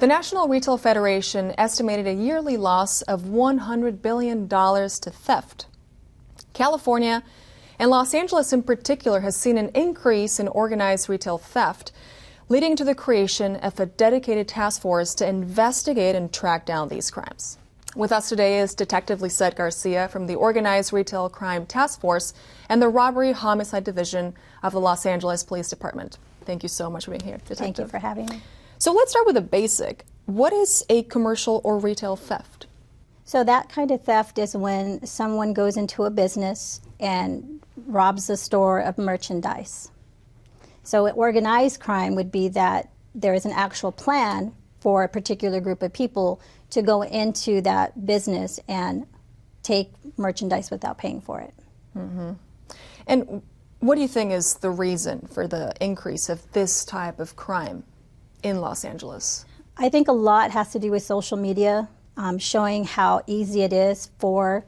The National Retail Federation estimated a yearly loss of $100 billion to theft. California, and Los Angeles in particular, has seen an increase in organized retail theft, leading to the creation of a dedicated task force to investigate and track down these crimes. With us today is Detective Lisette Garcia from the Organized Retail Crime Task Force and the Robbery Homicide Division of the Los Angeles Police Department. Thank you so much for being here, Detective. Thank you for having me. So let's start with the basic. What is a commercial or retail theft? So that kind of theft is when someone goes into a business and robs a store of merchandise. So organized crime would be that there is an actual plan for a particular group of people to go into that business and take merchandise without paying for it. Mm-hmm. And what do you think is the reason for the increase of this type of crime in Los Angeles? I think a lot has to do with social media, showing how easy it is for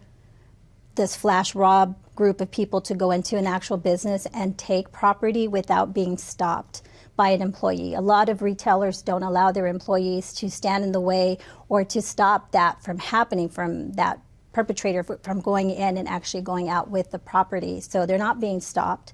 this flash rob group of people to go into an actual business and take property without being stopped by an employee. A lot of retailers don't allow their employees to stand in the way or to stop that from happening, from that perpetrator from going in and actually going out with the property. So they're not being stopped.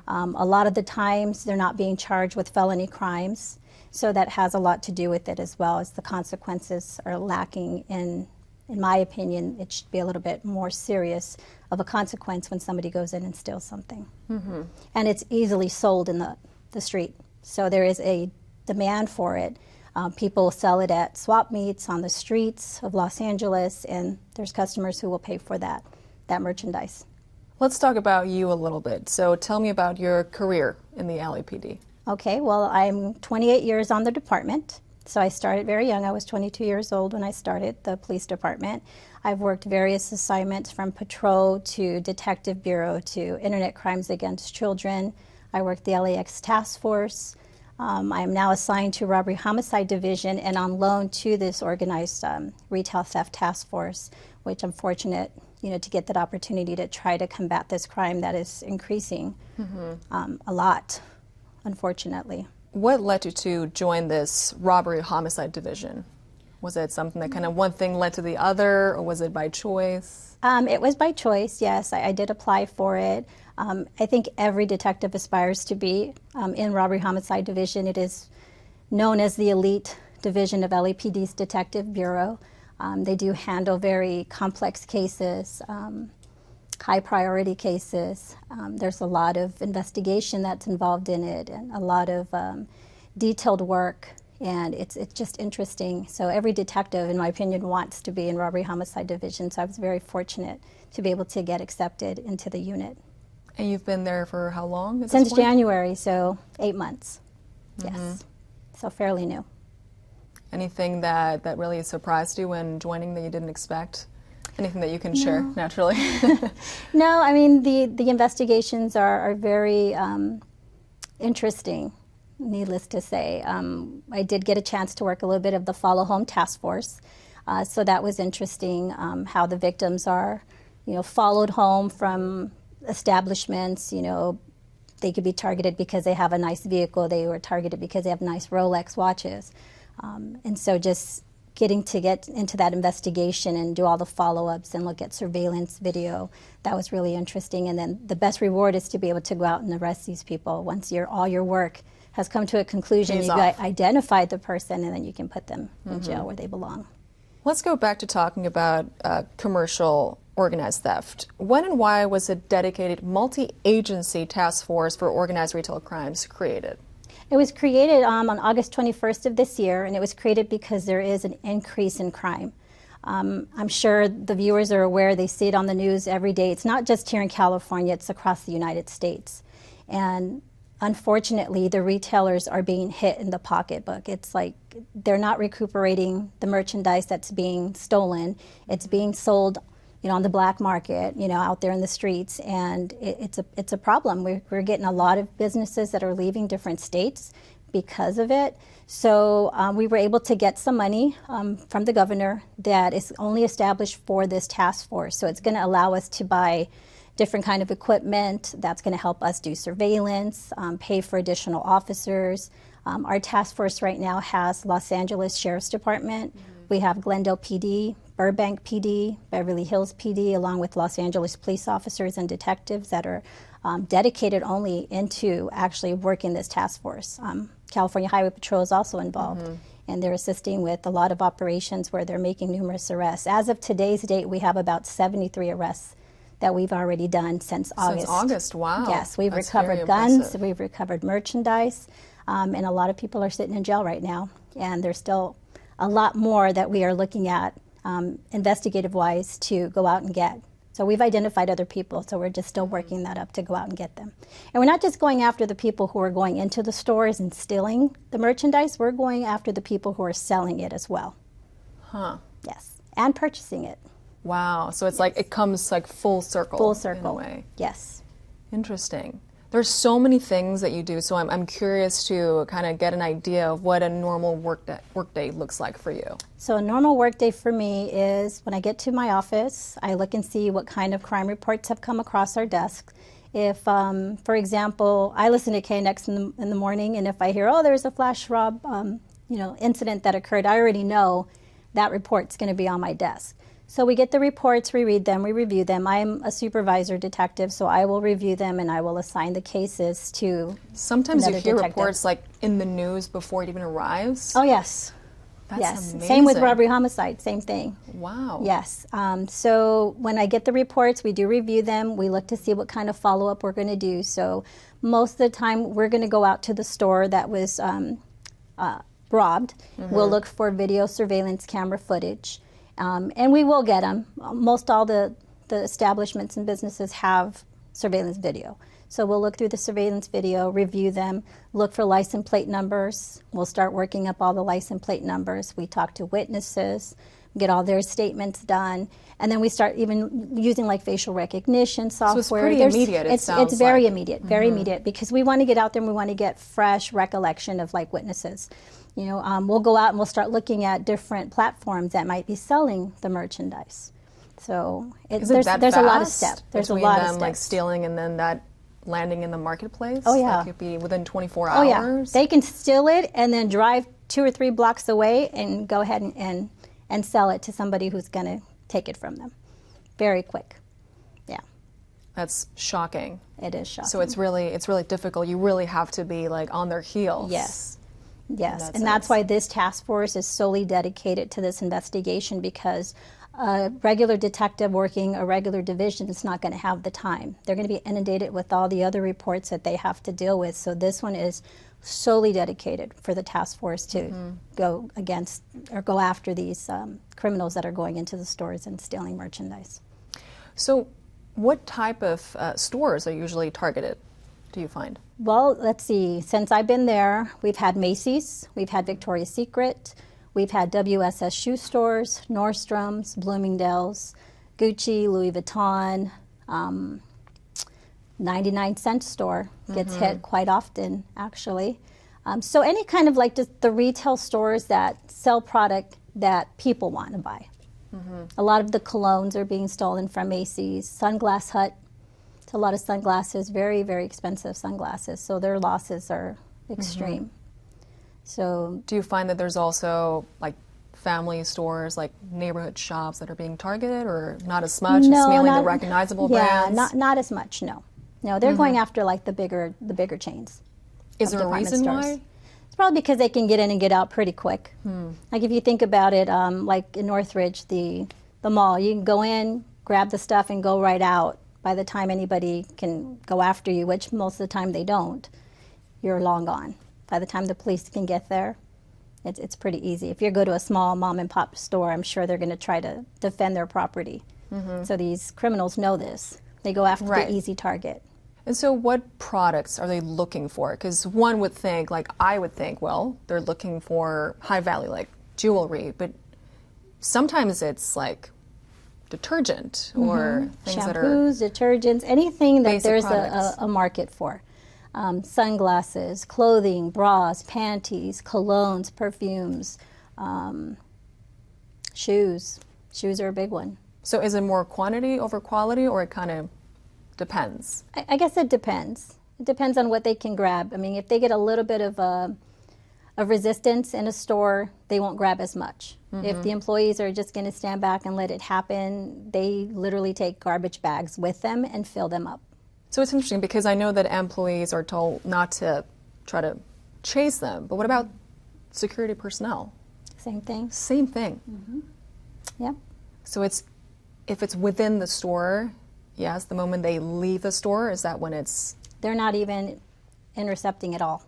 A lot of the times they're not being charged with felony crimes. So that has a lot to do with it as well, as the consequences are lacking. In my opinion, it should be a little bit more serious of a consequence when somebody goes in and steals something. Mm-hmm. And it's easily sold in the street. So there is a demand for it. People sell it at swap meets on the streets of Los Angeles, and there's customers who will pay for that merchandise. Let's talk about you a little bit. So tell me about your career in the LAPD. Okay, well, I'm 28 years on the department. So I started very young. I was 22 years old when I started the police department. I've worked various assignments from patrol to detective bureau to internet crimes against children. I worked the LAX task force. I am now assigned to Robbery Homicide Division and on loan to this organized retail theft task force, which I'm fortunate, to get that opportunity to try to combat this crime that is increasing a lot, unfortunately. What led you to join this Robbery Homicide Division? Was it something that kind of one thing led to the other, or was it by choice? It was by choice, yes. I did apply for it. I think every detective aspires to be in Robbery Homicide Division. It is known as the elite division of LAPD's Detective Bureau. They do handle very complex cases, high priority cases. There's a lot of investigation that's involved in it and a lot of detailed work, and it's just interesting. So every detective, in my opinion, wants to be in Robbery Homicide Division, so I was very fortunate to be able to get accepted into the unit. And you've been there for how long? Since January, so 8 months. Yes, so fairly new. Anything that really surprised you when joining that you didn't expect? Anything that you can share, naturally? No, I mean, the investigations are very interesting, needless to say. I did get a chance to work a little bit of the Follow Home Task Force, so that was interesting, how the victims are, followed home from establishments. They could be targeted because they have a nice vehicle. They were targeted because they have nice Rolex watches. And so just getting to get into that investigation and do all the follow-ups and look at surveillance video, that was really interesting. And then the best reward is to be able to go out and arrest these people. Once all your work has come to a conclusion, you've identified the person, and then you can put them in jail where they belong. Let's go back to talking about commercial organized theft. When and why was a dedicated multi-agency task force for organized retail crimes created? It was created on August 21st of this year, and it was created because there is an increase in crime. I'm sure the viewers are aware, they see it on the news every day. It's not just here in California, it's across the United States. And unfortunately, the retailers are being hit in the pocketbook. It's like they're not recuperating the merchandise that's being stolen. It's being sold on the black market, out there in the streets, and it's a problem. We're getting a lot of businesses that are leaving different states because of it. So we were able to get some money from the governor that is only established for this task force. So it's going to allow us to buy different kind of equipment that's going to help us do surveillance, pay for additional officers, Our task force right now has Los Angeles Sheriff's Department. We have Glendale PD, Burbank PD, Beverly Hills PD, along with Los Angeles police officers and detectives that are dedicated only into actually working this task force. California Highway Patrol is also involved, and they're assisting with a lot of operations where they're making numerous arrests. As of today's date, we have about 73 arrests that we've already done since August. Since August, wow. Yes, we've That's recovered very guns, impressive. we've recovered merchandise, and a lot of people are sitting in jail right now. And there's still a lot more that we are looking at investigative-wise to go out and get. So we've identified other people, so we're just still working that up to go out and get them. And we're not just going after the people who are going into the stores and stealing the merchandise, we're going after the people who are selling it as well. Huh. Yes, and purchasing it. Wow. So it's like it comes like full circle. Full circle. In a way. Yes. Interesting. There's so many things that you do, so I'm curious to kind of get an idea of what a normal workday looks like for you. So a normal workday for me is when I get to my office, I look and see what kind of crime reports have come across our desk. If, for example, I listen to KNX in the morning, and if I hear, oh, there's a flash rob, incident that occurred, I already know that report's going to be on my desk. So we get the reports, we read them, we review them. I'm a supervisor detective, so I will review them and I will assign the cases to Sometimes you another hear detective. reports like in the news before it even arrives. Oh, yes. That's yes. amazing. Same with robbery homicide, same thing. Wow. Yes. So when I get the reports, we do review them. We look to see what kind of follow-up we're going to do. So most of the time, we're going to go out to the store that was robbed. We'll look for video surveillance camera footage. And we will get them. Most all the establishments and businesses have surveillance video. So we'll look through the surveillance video, review them, look for license plate numbers. We'll start working up all the license plate numbers. We talk to witnesses, get all their statements done, and then we start even using like facial recognition software. So it's pretty immediate, it sounds It's very like. immediate, very immediate, because we want to get out there and we want to get fresh recollection of like witnesses. You know, we'll go out and we'll start looking at different platforms that might be selling the merchandise. So there's a lot of steps. There's a lot of steps. Like stealing and then that landing in the marketplace? Oh, yeah. That could be within 24 Oh, hours? yeah. They can steal it and then drive 2 or 3 blocks away and go ahead and sell it to somebody who's going to take it from them. Very quick. Yeah. That's shocking. It is shocking. So it's really difficult. You really have to be like on their heels. Yes. Yes, In that and that's sense. why this task force is solely dedicated to this investigation, because a regular detective working a regular division is not going to have the time. They're going to be inundated with all the other reports that they have to deal with. So this one is solely dedicated for the task force to go against or go after these criminals that are going into the stores and stealing merchandise. So what type of stores are usually targeted, do you find? Well, let's see. Since I've been there, we've had Macy's, we've had Victoria's Secret, we've had WSS shoe stores, Nordstrom's, Bloomingdale's, Gucci, Louis Vuitton, 99-cent store gets hit quite often, actually. So any kind of like just the retail stores that sell product that people want to buy. A lot of the colognes are being stolen from Macy's. Sunglass Hut, it's a lot of sunglasses, very, very expensive sunglasses, so their losses are extreme. So Do you find that there's also like family stores, like neighborhood shops that are being targeted, or not as much? no, It's mainly not, the recognizable yeah, brands? not as much. No, they're going after like the bigger chains. Is there a department reason stores. why? It's probably because they can get in and get out pretty quick. Like if you think about it, like in Northridge, the mall, you can go in, grab the stuff, and go right out. By the time anybody can go after you, which most of the time they don't, you're long gone. By the time the police can get there, it's pretty easy. If you go to a small mom and pop store, I'm sure they're going to try to defend their property. So these criminals know this. They go after Right. the easy target. And so what products are they looking for? Because one would think, like I would think, well, they're looking for high value, like jewelry, but sometimes it's like detergent or things that are... Shampoos, detergents, anything that basic there's products. a market for. Sunglasses, clothing, bras, panties, colognes, perfumes, shoes. Shoes are a big one. So is it more quantity over quality, or it kind of depends? I guess it depends. It depends on what they can grab. I mean, if they get a little bit of of resistance in a store, they won't grab as much. If the employees are just going to stand back and let it happen, they literally take garbage bags with them and fill them up. So it's interesting because I know that employees are told not to try to chase them, but what about security personnel? Same thing. Same thing. Yeah. So if it's within the store, yes, the moment they leave the store, is that when it's... They're not even intercepting at all.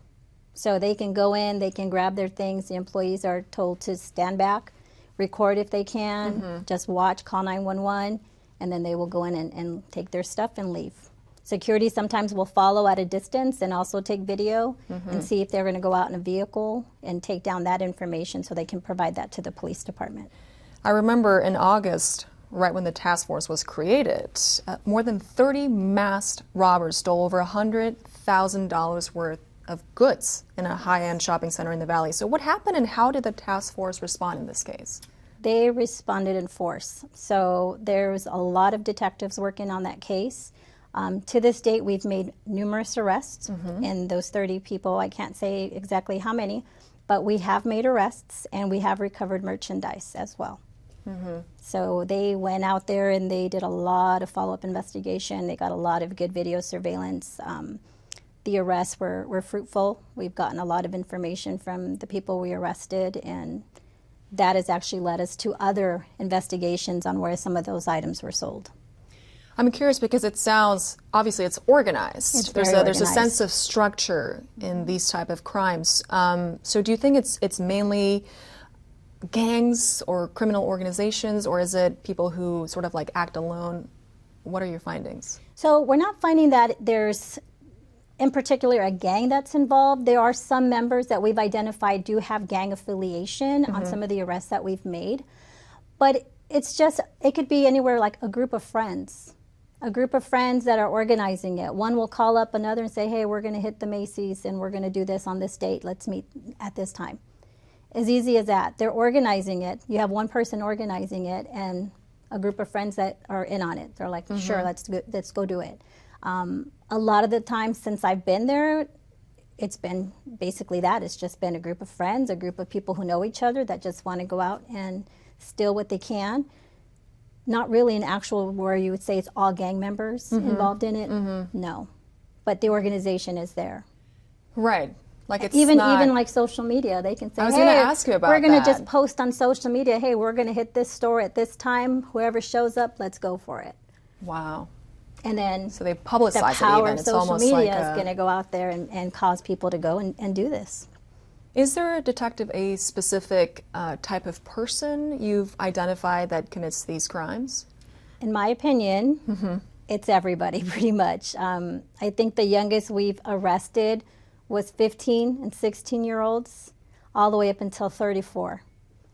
So they can go in, they can grab their things. The employees are told to stand back, record if they can, just watch, call 911, and then they will go in and take their stuff and leave. Security sometimes will follow at a distance and also take video and see if they're going to go out in a vehicle and take down that information so they can provide that to the police department. I remember in August, right when the task force was created, more than 30 masked robbers stole over $100,000 worth of goods in a high-end shopping center in the Valley. So what happened and how did the task force respond in this case? They responded in force. So there's a lot of detectives working on that case. To this date, we've made numerous arrests in those 30 people. I can't say exactly how many, but we have made arrests and we have recovered merchandise as well. So they went out there and they did a lot of follow-up investigation. They got a lot of good video surveillance. The arrests were fruitful. We've gotten a lot of information from the people we arrested, and that has actually led us to other investigations on where some of those items were sold. I'm curious because it sounds, obviously it's organized. There's a sense of structure in these type of crimes. So do you think it's mainly gangs or criminal organizations, or is it people who sort of like act alone? What are your findings? So we're not finding that there's in particular a gang that's involved. There are some members that we've identified do have gang affiliation on some of the arrests that we've made. But it's just, it could be anywhere like a group of friends that are organizing it. One will call up another and say, hey, we're going to hit the Macy's and we're going to do this on this date. Let's meet at this time. As easy as that. They're organizing it. You have one person organizing it and a group of friends that are in on it. They're like, sure, let's go do it. A lot of the times since I've been there, it's been basically that. It's just been a group of friends, a group of people who know each other that just want to go out and steal what they can. Not really an actual where you would say it's all gang members involved in it. No. But the organization is there. Right. Like it's even not... even like social media, they can say, I was hey, going to ask you about we're going to that. just post on social media, hey, we're going to hit this store at this time. Whoever shows up, let's go for it. Wow. And then so they publicize the power it even. of It's social almost media like is going to go out there and cause people to go and do this. Is there, detective, a specific type of person you've identified that commits these crimes? In my opinion, it's everybody pretty much. I think the youngest we've arrested was 15 and 16-year-olds, all the way up until 34.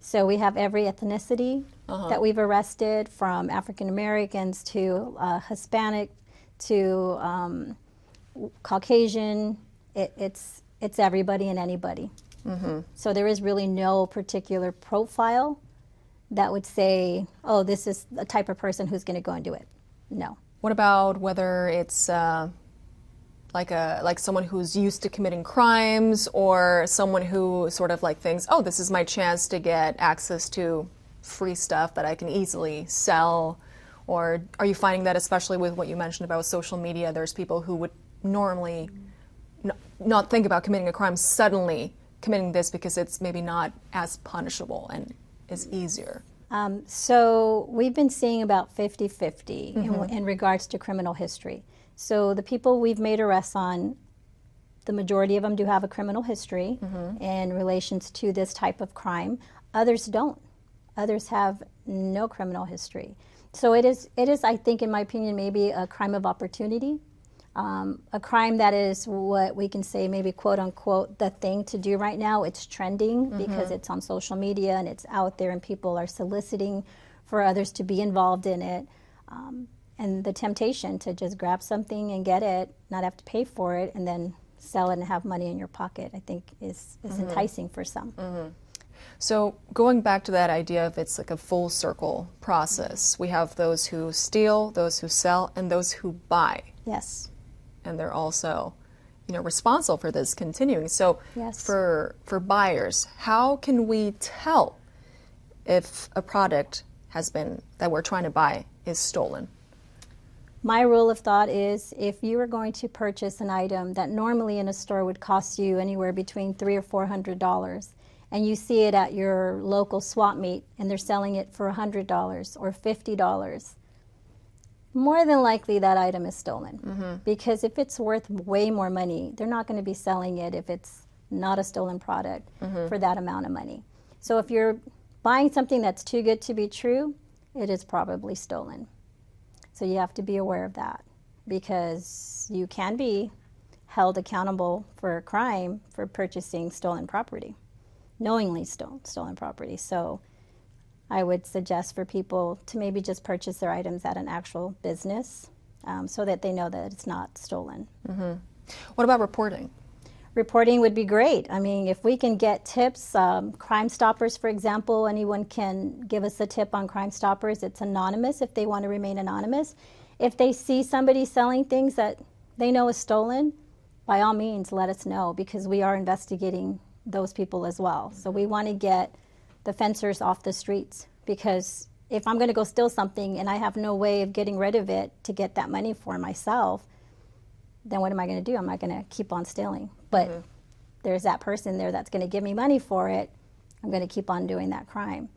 So we have every ethnicity that we've arrested, from African Americans to Hispanic to Caucasian. It's everybody and anybody. So there is really no particular profile that would say, oh, this is the type of person who's going to go and do it. No. What about whether it's like someone who's used to committing crimes, or someone who sort of like thinks, oh, this is my chance to get access to free stuff that I can easily sell? Or are you finding that, especially with what you mentioned about social media, there's people who would normally not think about committing a crime, suddenly committing this because it's maybe not as punishable and is easier? So we've been seeing about 50-50 in regards to criminal history. So the people we've made arrests on, the majority of them do have a criminal history in relations to this type of crime. Others don't. Others have no criminal history. So it is, I think, in my opinion, maybe a crime of opportunity. A crime that is what we can say maybe quote unquote the thing to do right now. It's trending because it's on social media and it's out there and people are soliciting for others to be involved in it. And the temptation to just grab something and get it, not have to pay for it, and then sell it and have money in your pocket, I think is enticing for some. So going back to that idea of it's like a full circle process, we have those who steal, those who sell, and those who buy. Yes. And they're also responsible for this continuing. So Yes. for buyers, how can we tell if a product that we're trying to buy is stolen? My rule of thought is if you are going to purchase an item that normally in a store would cost you anywhere between $300 or $400, and you see it at your local swap meet and they're selling it for $100 or $50, more than likely that item is stolen. Because if it's worth way more money, they're not going to be selling it if it's not a stolen product for that amount of money. So if you're buying something that's too good to be true, it is probably stolen. So you have to be aware of that, because you can be held accountable for a crime for purchasing stolen property, knowingly stolen property. So I would suggest for people to maybe just purchase their items at an actual business so that they know that it's not stolen. What about reporting? Reporting would be great. I mean, if we can get tips, Crime Stoppers, for example, anyone can give us a tip on Crime Stoppers. It's anonymous if they want to remain anonymous. If they see somebody selling things that they know is stolen, by all means, let us know, because we are investigating those people as well. So we want to get the fencers off the streets, because if I'm going to go steal something and I have no way of getting rid of it to get that money for myself, then what am I going to do? I'm not going to keep on stealing. But there's that person there that's going to give me money for it. I'm going to keep on doing that crime.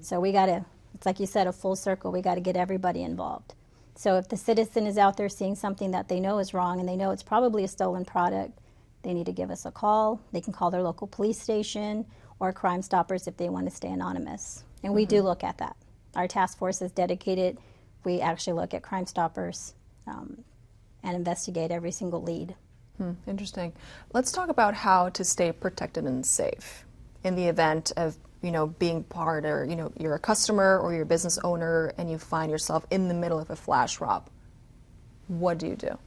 So we got to, it's like you said, a full circle. We got to get everybody involved. So if the citizen is out there seeing something that they know is wrong and they know it's probably a stolen product, they need to give us a call. They can call their local police station or Crime Stoppers if they want to stay anonymous. And we do look at that. Our task force is dedicated. We actually look at Crime Stoppers and investigate every single lead. Interesting. Let's talk about how to stay protected and safe in the event of, being part, or, you're a customer or you're a business owner and you find yourself in the middle of a flash mob. What do you do?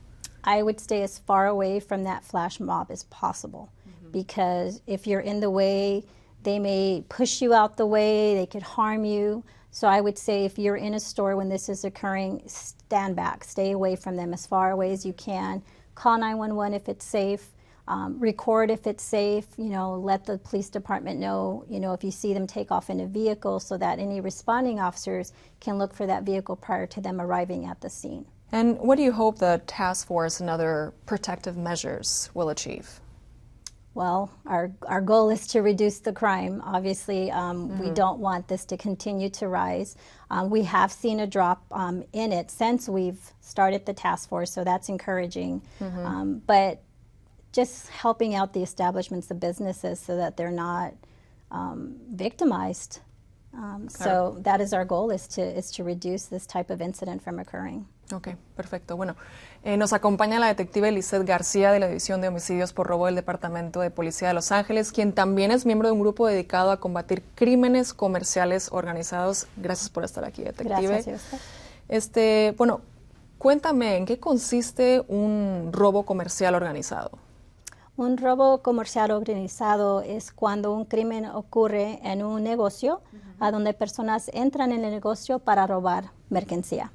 I would stay as far away from that flash mob as possible, because if you're in the way, they may push you out the way, they could harm you. So I would say if you're in a store when this is occurring, stand back, stay away from them as far away as you can. Call 911 if it's safe, record if it's safe, let the police department know, if you see them take off in a vehicle, so that any responding officers can look for that vehicle prior to them arriving at the scene. And what do you hope the task force and other protective measures will achieve? Well, our goal is to reduce the crime. Obviously, we don't want this to continue to rise. We have seen a drop in it since we've started the task force, so that's encouraging. But just helping out the establishments, the businesses, so that they're not victimized. So that is our goal, is to reduce this type of incident from occurring. Ok, perfecto. Bueno, nos acompaña la detective Lisette Garcia de la División de Homicidios por Robo del Departamento de Policía de Los Ángeles, quien también es miembro de un grupo dedicado a combatir crímenes comerciales organizados. Gracias por estar aquí, detective. Gracias a usted. Bueno, cuéntame, ¿en qué consiste un robo comercial organizado? Un robo comercial organizado es cuando un crimen ocurre en un negocio, a donde personas entran en el negocio para robar mercancía.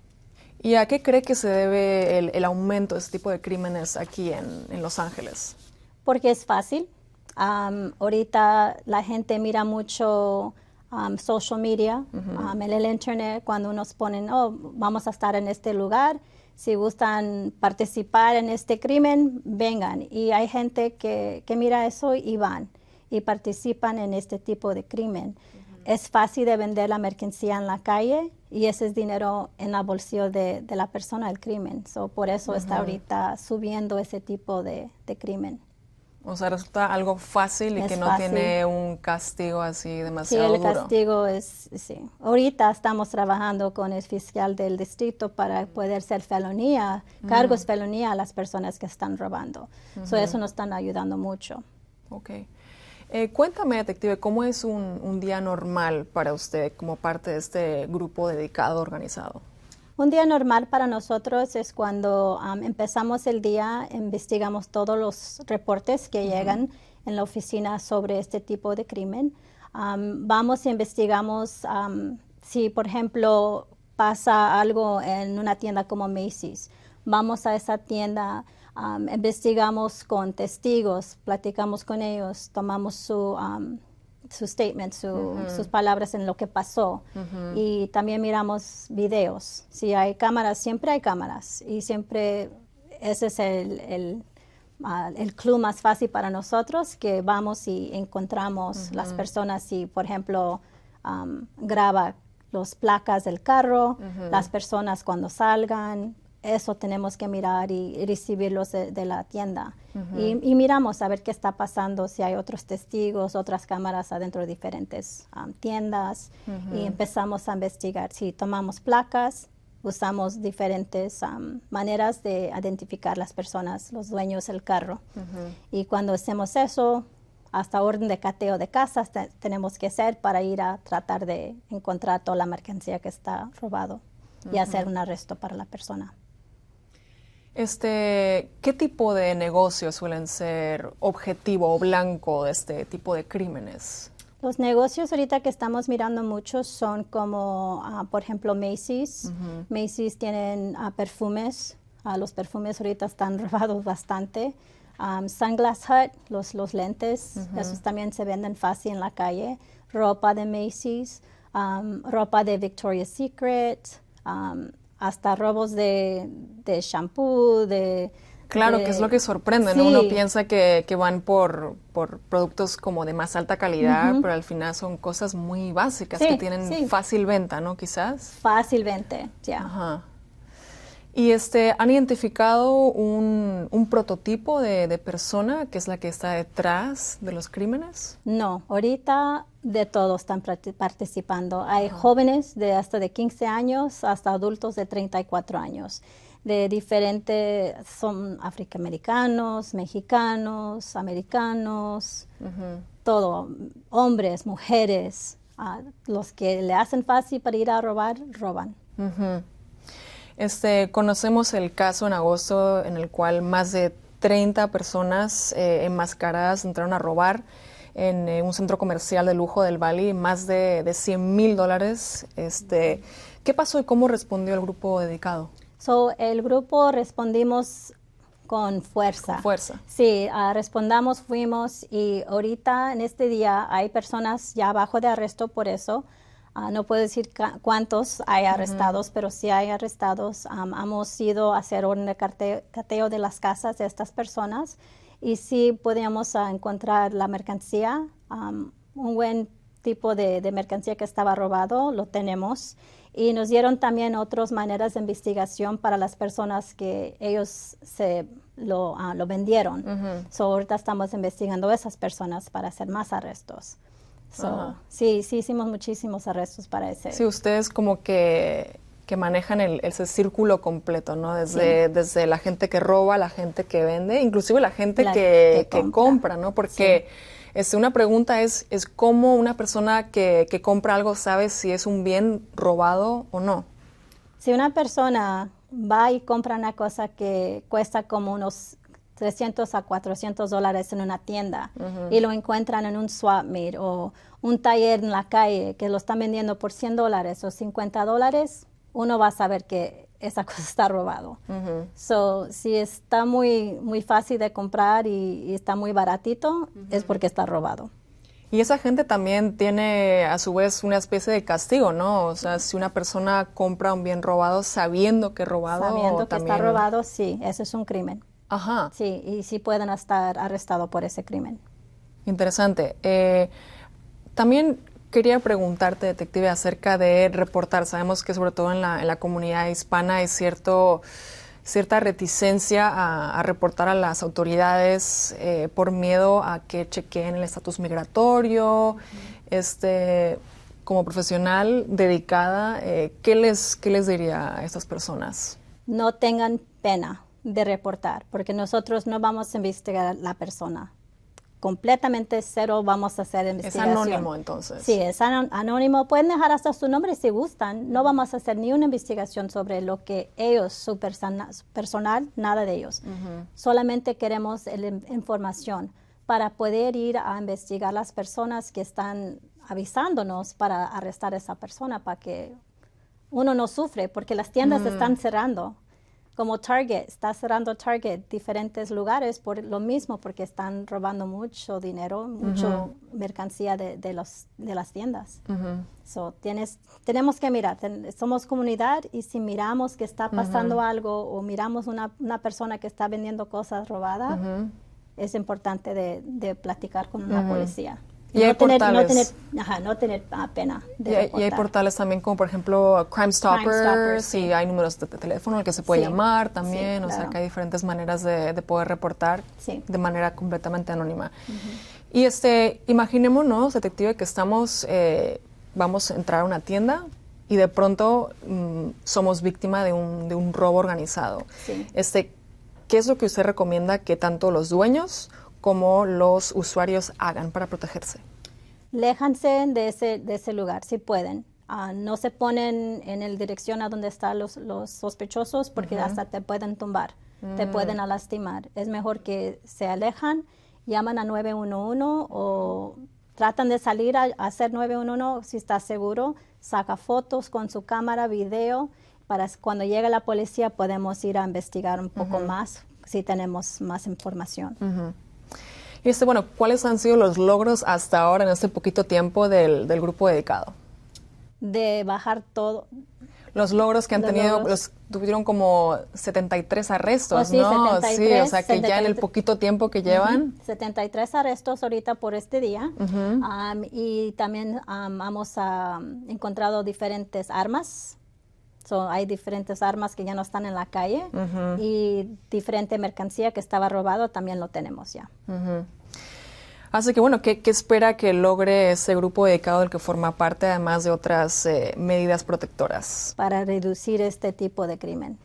¿Y a qué cree que se debe el aumento de este tipo de crímenes aquí en Los Ángeles? Porque es fácil. Ahorita la gente mira mucho social media, en el internet, cuando nos ponen, vamos a estar en este lugar, si gustan participar en este crimen, vengan. Y hay gente que mira eso y van y participan en este tipo de crimen. Es fácil de vender la mercancía en la calle y ese es dinero en el bolsillo de la persona del crimen. So, por eso está ahorita subiendo ese tipo de crimen. O sea, resulta algo fácil y Es que no fácil. tiene un castigo así Sí, demasiado el duro. castigo es, sí. Ahorita estamos trabajando con el fiscal del distrito para poder ser felonía, cargos felonía a las personas que están robando. So, eso nos están ayudando mucho. Ok. Cuéntame, detective, ¿cómo es un día normal para usted como parte de este grupo dedicado organizado? Un día normal para nosotros es cuando empezamos el día, investigamos todos los reportes que llegan en la oficina sobre este tipo de crimen. Vamos y investigamos si, por ejemplo, pasa algo en una tienda como Macy's. Vamos a esa tienda, Investigamos con testigos, platicamos con ellos, tomamos su statement, sus palabras en lo que pasó. Y también miramos videos. Si hay cámaras, siempre hay cámaras. Y siempre ese es el clue más fácil para nosotros, que vamos y encontramos las personas. Si, por ejemplo, graba las placas del carro, las personas cuando salgan, eso tenemos que mirar y recibirlos de la tienda. Y miramos a ver qué está pasando, si hay otros testigos, otras cámaras adentro de diferentes tiendas. Y empezamos a investigar. Si tomamos placas, usamos diferentes maneras de identificar las personas, los dueños del carro. Y cuando hacemos eso, hasta orden de cateo de casas tenemos que hacer para ir a tratar de encontrar toda la mercancía que está robado y hacer un arresto para la persona. ¿Qué tipo de negocios suelen ser objetivo o blanco de este tipo de crímenes? Los negocios ahorita que estamos mirando muchos son como, por ejemplo, Macy's. Macy's tienen perfumes. Los perfumes ahorita están robados bastante. Sunglass Hut, los lentes, esos también se venden fácil en la calle. Ropa de Macy's, ropa de Victoria's Secret, hasta robos de shampoo, Claro, que es lo que sorprende, ¿no? Sí. Uno piensa que van por productos como de más alta calidad, pero al final son cosas muy básicas que tienen fácil venta, ¿no? Quizás. Fácilmente, ya. Ajá. ¿Y han identificado un prototipo de persona que es la que está detrás de los crímenes? No, ahorita de todos están participando. Hay jóvenes de hasta de 15 años hasta adultos de 34 años. De diferentes, son afroamericanos, mexicanos, americanos, todo, hombres, mujeres. Los que le hacen fácil para ir a robar, roban. Conocemos el caso en agosto en el cual más de 30 personas enmascaradas entraron a robar en un centro comercial de lujo del Valle, más de $100,000. ¿Qué pasó y cómo respondió el grupo dedicado? El grupo respondimos con fuerza. Con fuerza. Sí, respondamos, fuimos, y ahorita en este día hay personas ya bajo de arresto por eso. No puedo decir cuántos hay arrestados, pero sí hay arrestados. Hemos ido a hacer orden de cateo de las casas de estas personas y sí podíamos encontrar la mercancía, un buen tipo de mercancía que estaba robado, lo tenemos. Y nos dieron también otras maneras de investigación para las personas que ellos lo vendieron. Ahorita estamos investigando a esas personas para hacer más arrestos. Sí hicimos muchísimos arrestos para ese. Sí, ustedes como que manejan ese círculo completo, ¿no? Desde la gente que roba, la gente que vende, inclusive la gente que compra, ¿no? Porque una pregunta es cómo una persona que compra algo sabe si es un bien robado o no. Si una persona va y compra una cosa que cuesta como unos $300 a $400 en una tienda y lo encuentran en un swap meet o un taller en la calle que lo están vendiendo por $100 o $50, uno va a saber que esa cosa está robado. Si está muy, muy fácil de comprar y está muy baratito, es porque está robado. Y esa gente también tiene a su vez una especie de castigo, ¿no? O sea, si una persona compra un bien robado sabiendo que es robado. Sabiendo que está robado, sí, eso es un crimen. Ajá. Sí, y sí pueden estar arrestados por ese crimen. Interesante. También quería preguntarte, detective, acerca de reportar. Sabemos que sobre todo en la comunidad hispana hay cierta reticencia a reportar a las autoridades por miedo a que chequeen el estatus migratorio. Como profesional dedicada, ¿qué les diría a estas personas? No tengan pena de reportar, porque nosotros no vamos a investigar a la persona. Completamente cero vamos a hacer investigación. Es anónimo, entonces. Sí, es anónimo. Pueden dejar hasta su nombre si gustan. No vamos a hacer ni una investigación sobre lo que ellos, su personal, nada de ellos. Solamente queremos la información para poder ir a investigar las personas que están avisándonos para arrestar a esa persona, para que uno no sufre, porque las tiendas están cerrando. Como Target, está cerrando Target diferentes lugares por lo mismo, porque están robando mucho dinero, mucho mercancía de las tiendas. So, tenemos que mirar, somos comunidad y si miramos que está pasando algo o miramos una persona que está vendiendo cosas robadas, es importante de platicar con una policía. Y hay portales. No tener pena de Y reportar. hay portales también como por ejemplo Crime Stoppers, sí. y hay números de teléfono al que se puede Sí. llamar también, Sí, o sea claro. que hay diferentes maneras de poder reportar Sí. de manera completamente anónima. Y imaginémonos, detective, que vamos a entrar a una tienda y de pronto somos víctima de un robo organizado. Sí. ¿Qué es lo que usted recomienda que tanto los dueños como los usuarios hagan para protegerse? Léjanse de ese lugar, si pueden. No se ponen en la dirección a donde están los sospechosos porque hasta te pueden tumbar, te pueden lastimar. Es mejor que se alejan, llaman a 911 o tratan de salir a hacer 911 si está seguro. Saca fotos con su cámara, video, para cuando llegue la policía podemos ir a investigar un poco más si tenemos más información. Y bueno, ¿cuáles han sido los logros hasta ahora en este poquito tiempo del grupo dedicado? De bajar todo. Los logros que han Los tenido, logros. tuvieron como 73 arrestos, Oh, sí, ¿no? 73, sí, o sea que ya en el 73. poquito tiempo que llevan. 73 arrestos ahorita por este día. Y también hemos encontrado diferentes armas. Hay diferentes armas que ya no están en la calle y diferente mercancía que estaba robado también lo tenemos ya. Así que bueno, ¿qué espera que logre ese grupo dedicado del que forma parte, además de otras medidas protectoras? Para reducir este tipo de crimen.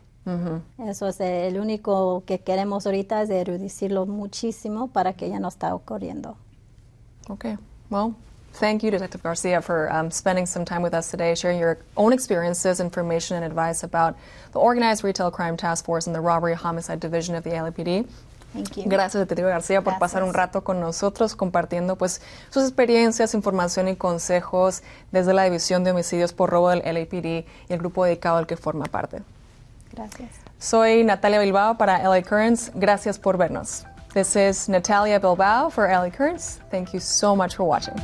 Eso es el único que queremos ahorita, es de reducirlo muchísimo para que ya no está ocurriendo. Okay, well, thank you, Detective Garcia, for spending some time with us today, sharing your own experiences, information, and advice about the Organized Retail Crime Task Force and the Robbery Homicide Division of the LAPD. Thank you. Gracias, Detective Garcia, por pasar un rato con nosotros compartiendo pues sus experiencias, información y consejos desde la División de Homicidios por Robo del LAPD y el grupo dedicado al que forma parte. Gracias. Soy Natalia Bilbao para LA Currents. Gracias por vernos. This is Natalia Bilbao for LA Currents. Thank you so much for watching.